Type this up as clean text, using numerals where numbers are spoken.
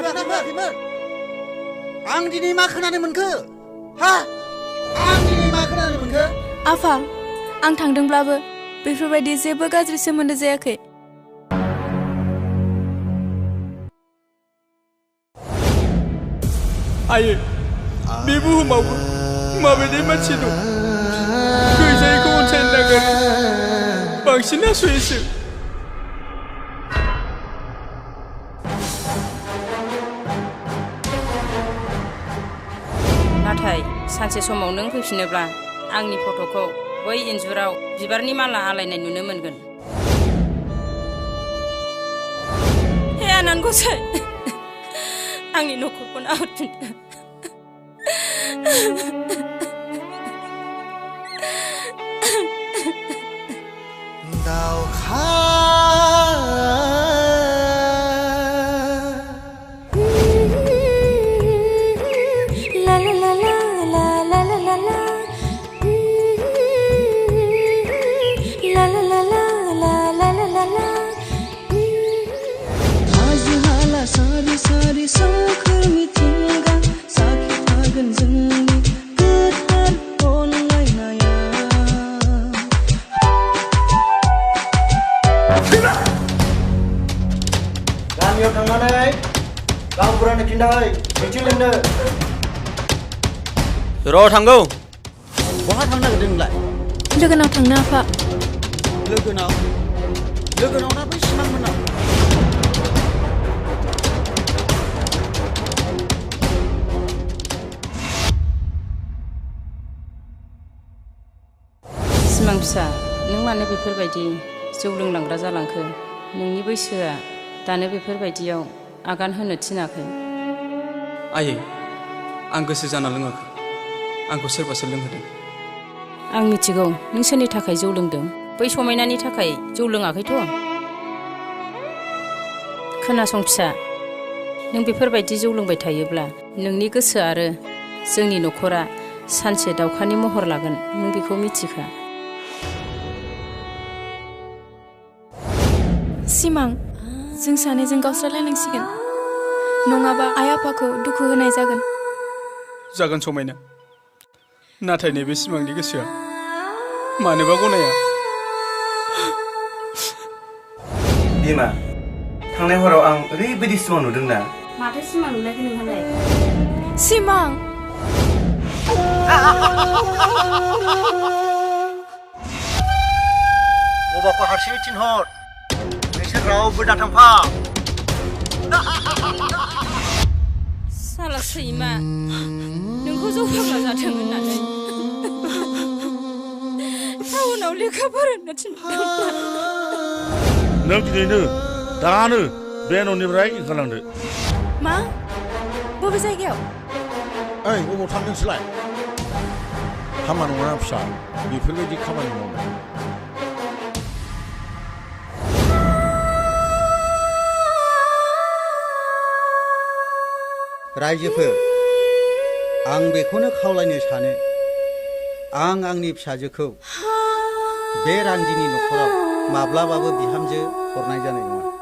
होआखैमोन आं दिनै मा खोनानो मोनखो हा आं दिनै मा खोनानो मोनखो आफा आं थांदोंब्लाबो बेफोरबायदि जेबो गाज्रि सोमोन्दो जायाखै आयै बे बुहुमावबो माबायदि मानसि दं गैजायैखौ अनसायनो नागिरो बांसिन नासयोसो नाथाय सानसे समाव नों फैफिनोब्ला आंनि फट'खौ बै इन्जुराव बिबारनि माला आलायनाय नुनो मोनगोन हे आनान गसाइ आंनि न'खरखौ नाहरफिनदो दावखा ला ला ला ला ला ला ला ला ला ला ला ला ला ला ला ला ला आज हाला सारी सारी सोमखोर मिथिंगा साखि थागोन जोंनि गोथार अनलायनाया गामियाव थांनानै गावबुरानो खिन्थाहै मिथिं लिंनो र' थांगौ बहा थांनो नागिरदों नोंलाय लोगोनाव थांनो आफा लोगोनाव ना बै सिमांमोननाव सिमां फिसा नों मानो बेफोरबायदि जौ लोंलांग्रा जालांखो नोंनि बैसोआ दानो बेफोरबायदियाव आगान होनो थिनाखै आयै आं गोसो जाना लोङाखै आंखौ सोरबासो लोंहोदों आं मिथिगौ नों सोरनि थाखाय जौ लोंदों बै समायनानि थाखाय जौ लोङाखैथ' खोनासं फिसा नों बेफोरबायदि जौ लोंबाय थायोब्ला नोंनि गोसो आरो जोंनि न'खरा सानसे दावखानि महर लागोन नों बेखौ मिथिखा सिमां जों सानैजों गावस्रालायनांसिगोन नङाबा आइ आफाखौ दुखु होनाय जागोन समायना नाथाय नैबे सिमांनि गोसोआ मानोबा गनाया बिमा थांनाय हराव आं ओरैबायदि सिमां नुदोंना माथो सिमां नुनायखौ नोंहालाय सिमां बबाखौ हारसिङै थिनहर नोंसोर रावबो दाथांफा साला सैमा नोंखौ जौ फाग्ला जाथों होननानै टाउनाव लेखा फोरोंनो थिनदों नों दिनैनो दानो बे न'निफ्राय ओंखारलांदो मा बबे जायगायाव ओइ अबाव थांदोंसोलाय हामा नङा फिसा बेफोरबायदि खामानि मावनो रायजोफोर आं बेखौनो खावलायनो सानो आं आंनि फिसाजोखौ बे रान्दिनि न'खराव माब्लाबाबो बिहामजो हरनाय जानाय नङा